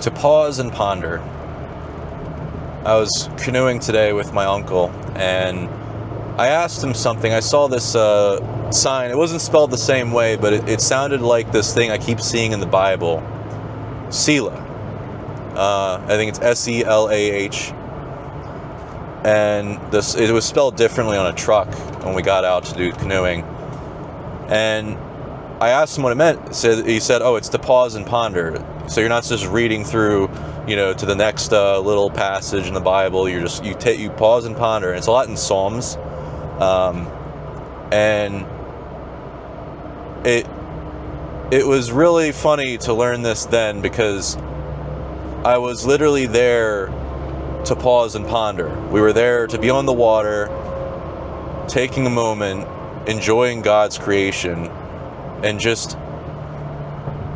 to pause and ponder. I was canoeing today with my uncle, and I asked him something. I saw this sign. It wasn't spelled the same way, but it sounded like this thing I keep seeing in the Bible. Selah. I think it's S-E-L-A-H. And it was spelled differently on a truck when we got out to do canoeing. And I asked him what it meant. He said, oh, it's to pause and ponder. So you're not just reading through, to the next little passage in the Bible. You pause and ponder. And it's a lot in Psalms. And it was really funny to learn this then, because I was literally there to pause and ponder. We were there to be on the water, taking a moment, enjoying God's creation, and just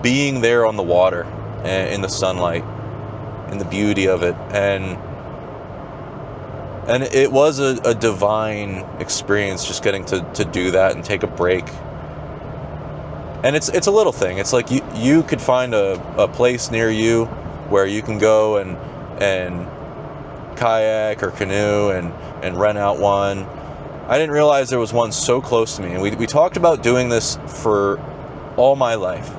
being there on the water, in the sunlight, in the beauty of it. And it was a divine experience, just getting to do that and take a break. And it's a little thing. It's like you could find a place near you where you can go and kayak or canoe and rent out one. I didn't realize there was one so close to me. And we talked about doing this for all my life.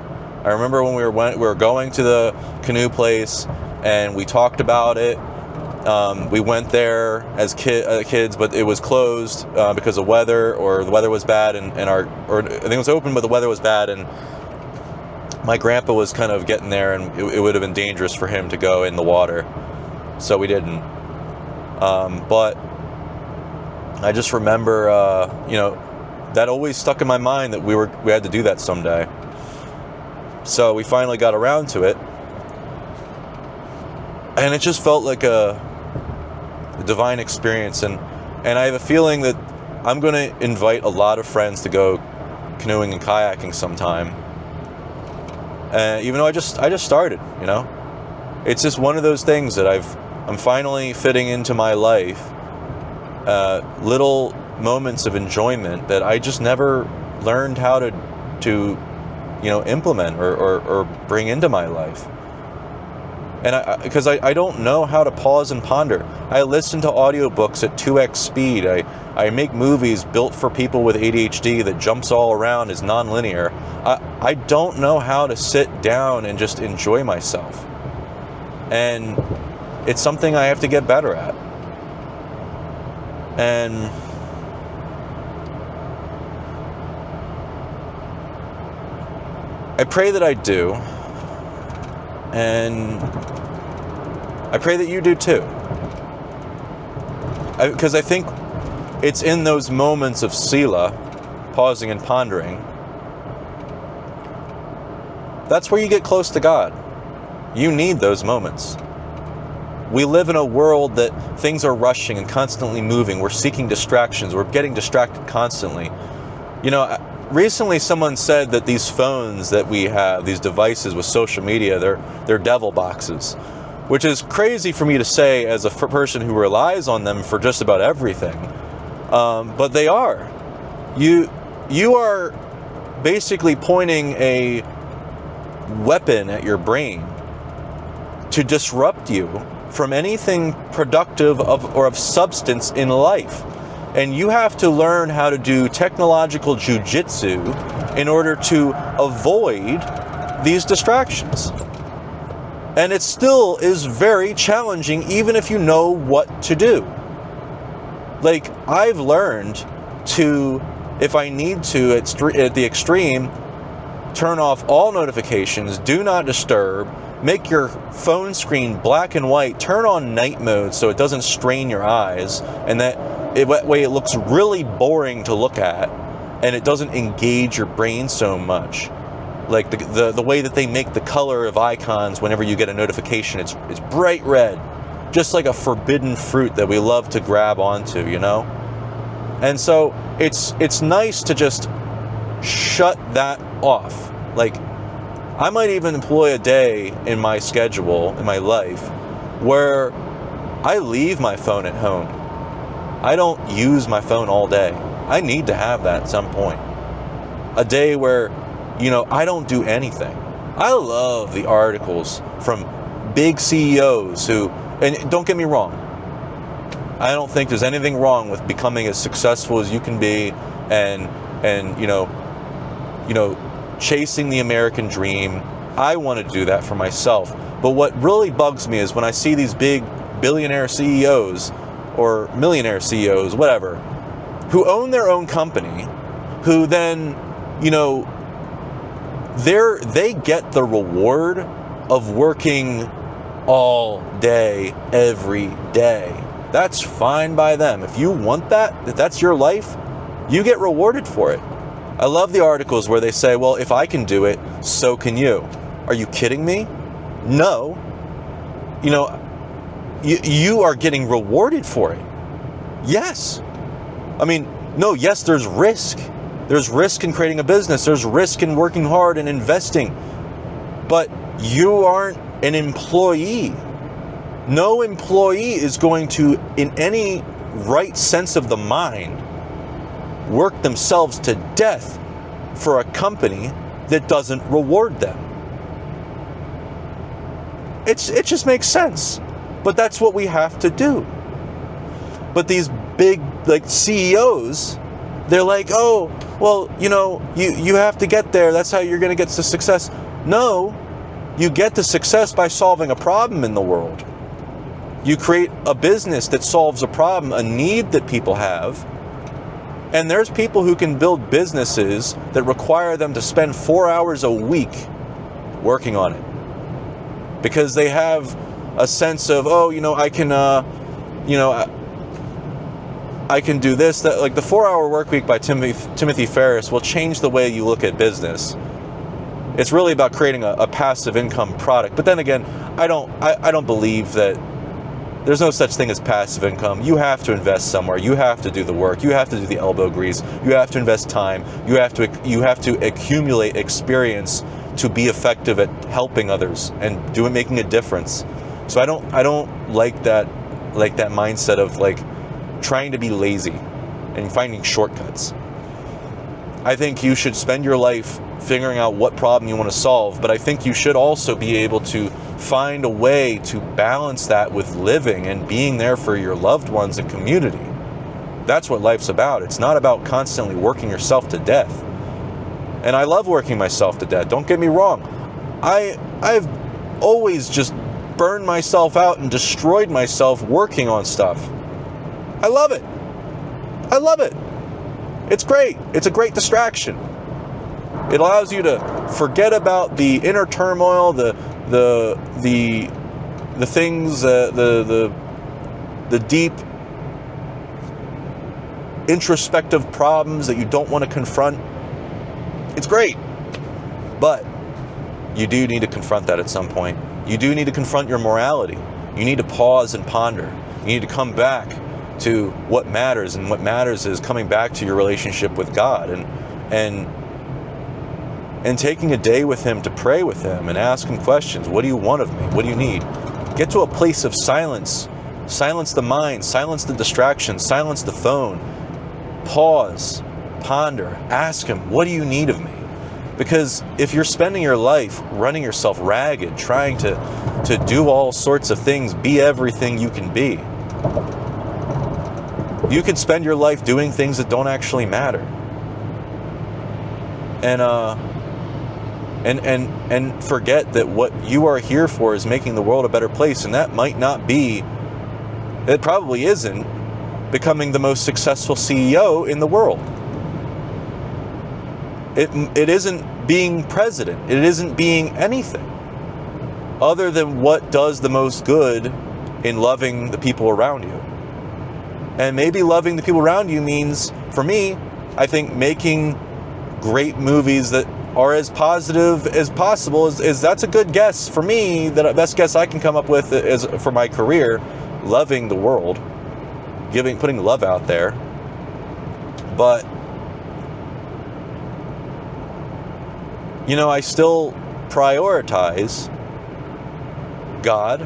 I remember when we were going to the canoe place, and we talked about it. We went there as kids, but it was closed because of weather, or the weather was bad, or I think it was open, but the weather was bad, and my grandpa was kind of getting there, and it would have been dangerous for him to go in the water, so we didn't. But I just remember, that always stuck in my mind that we had to do that someday. So we finally got around to it, and it just felt like a divine experience. And I have a feeling that I'm going to invite a lot of friends to go canoeing and kayaking sometime. Even though I just started, it's just one of those things that I'm finally fitting into my life. Little moments of enjoyment that I just never learned how to implement or bring into my life. And because I don't know how to pause and ponder. I listen to audiobooks at 2x speed. I make movies built for people with ADHD that jumps all around, is non-linear. I don't know how to sit down and just enjoy myself. And it's something I have to get better at. And I pray that I do. And I pray that you do too. Because I think it's in those moments of Selah, pausing and pondering, that's where you get close to God. You need those moments. We live in a world that things are rushing and constantly moving. We're seeking distractions. We're getting distracted constantly. Recently someone said that these phones that we have, these devices with social media, they're devil boxes, which is crazy for me to say as a person who relies on them for just about everything. But they are. You are basically pointing a weapon at your brain to disrupt you from anything productive or of substance in life. And you have to learn how to do technological jujitsu in order to avoid these distractions. And it still is very challenging, even if you know what to do. Like, I've learned to, if I need to, at the extreme, turn off all notifications, do not disturb, make your phone screen black and white, turn on night mode so it doesn't strain your eyes, and that way it looks really boring to look at, and it doesn't engage your brain so much. Like the way that they make the color of icons whenever you get a notification, it's bright red, just like a forbidden fruit that we love to grab onto, And so it's nice to just shut that off. Like, I might even employ a day in my schedule, in my life, where I leave my phone at home. I don't use my phone all day. I need to have that at some point. A day where, I don't do anything. I love the articles from big CEOs who, and don't get me wrong, I don't think there's anything wrong with becoming as successful as you can be and you know, chasing the American dream. I want to do that for myself. But what really bugs me is when I see these big billionaire CEOs or millionaire CEOs, whatever, who own their own company, who then, you know, they get the reward of working all day, every day. That's fine by them. If you want that, if that's your life, you get rewarded for it. I love the articles where they say, well, if I can do it, so can you. Are you kidding me? No. You know, you are getting rewarded for it. Yes. I mean, no, yes, there's risk. There's risk in creating a business. There's risk in working hard and investing. But you aren't an employee. No employee is going to, in any right sense of the mind, work themselves to death for a company that doesn't reward them. It just makes sense. But that's what we have to do. But these big, like, CEOs, they're like, oh, well, you know, you have to get there. That's how you're going to get to success. No, you get to success by solving a problem in the world. You create a business that solves a problem, a need that people have. And there's people who can build businesses that require them to spend 4 hours a week working on it. Because they have a sense of, oh, you know, I can, I can do this, that. Like the 4-Hour Workweek by Timothy Ferriss will change the way you look at business. It's really about creating a passive income product. But then again, I don't believe that there's no such thing as passive income. You have to invest somewhere. You have to do the work. You have to do the elbow grease. You have to invest time. You have to accumulate experience to be effective at helping others and making a difference. So I don't like that mindset of like trying to be lazy and finding shortcuts. I think you should spend your life figuring out what problem you want to solve, but I think you should also be able to find a way to balance that with living and being there for your loved ones and community. That's what life's about. It's not about constantly working yourself to death. And I love working myself to death. Don't get me wrong. I've always just burned myself out and destroyed myself working on stuff. I love it. I love it. It's great. It's a great distraction. It allows you to forget about the inner turmoil, the things, the deep introspective problems that you don't want to confront. It's great. But you do need to confront that at some point. You do need to confront your morality. You need to pause and ponder. You need to come back to what matters, and what matters is coming back to your relationship with God and taking a day with Him to pray with Him and ask Him questions. What do you want of me? What do you need? Get to a place of silence. Silence the mind. Silence the distractions. Silence the phone. Pause. Ponder. Ask Him, what do you need of me? Because if you're spending your life running yourself ragged, trying to do all sorts of things, be everything you can be, you could spend your life doing things that don't actually matter. And forget that what you are here for is making the world a better place. And that might not be, it probably isn't, becoming the most successful CEO in the world. It isn't being president. It isn't being anything other than what does the most good in loving the people around you. And maybe loving the people around you means, for me, I think making great movies that are as positive as possible is that's a good guess for me. The best guess I can come up with is for my career, loving the world, putting love out there. But you know, I still prioritize God.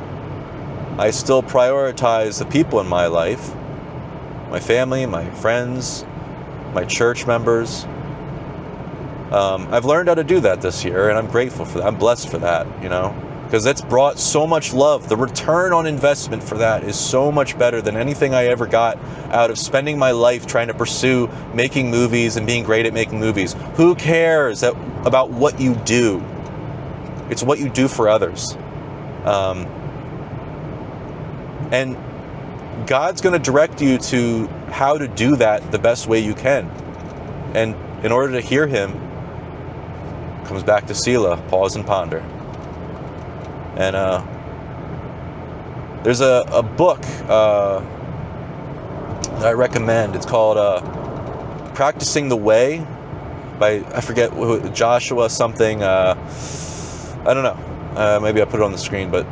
I still prioritize the people in my life, my family, my friends, my church members. I've learned how to do that this year, and I'm grateful for that. I'm blessed for that, you know. because it's brought so much love. The return on investment for that is so much better than anything I ever got out of spending my life trying to pursue making movies and being great at making movies. Who cares about what you do? It's what you do for others. And God's going to direct you to how to do that the best way you can. And in order to hear him, comes back to Selah, pause and ponder. And there's a book that I recommend. It's called Practicing the Way by, I forget, Joshua something. I don't know. Maybe I put it on the screen, but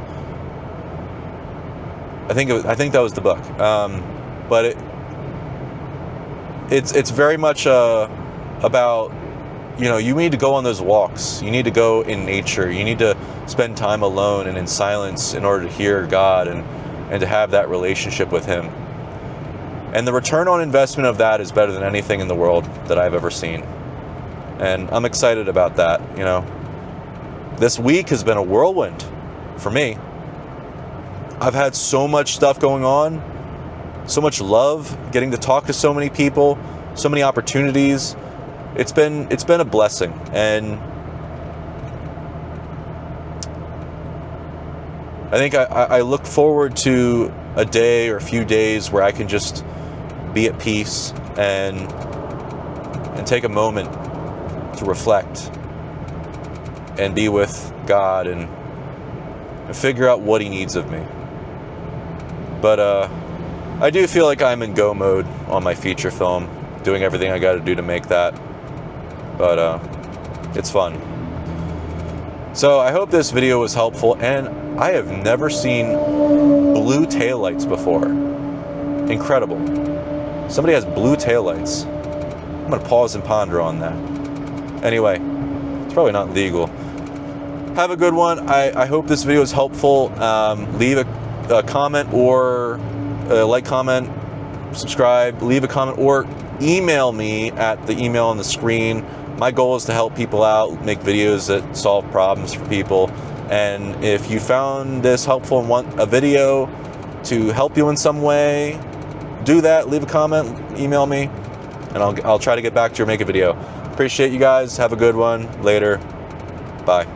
I think that was the book. But it's very much about, you need to go on those walks. You need to go in nature. You need to spend time alone and in silence in order to hear God and to have that relationship with him. And the return on investment of that is better than anything in the world that I've ever seen. And I'm excited about that. This week has been a whirlwind for me. I've had so much stuff going on, so much love, getting to talk to so many people, so many opportunities. It's been a blessing, and I think I look forward to a day or a few days where I can just be at peace and take a moment to reflect and be with God and figure out what he needs of me. But I do feel like I'm in go mode on my feature film, doing everything I got to do to make that. But it's fun. So I hope this video was helpful, and I have never seen blue taillights before. Incredible. Somebody has blue taillights. I'm going to pause and ponder on that. Anyway, it's probably not legal. Have a good one. I hope this video is helpful. Leave a comment or like, comment, subscribe, leave a comment, or email me at the email on the screen. My goal is to help people out, make videos that solve problems for people. And if you found this helpful and want a video to help you in some way, do that. Leave a comment, email me, and I'll try to get back to you or make a video. Appreciate you guys. Have a good one. Later. Bye.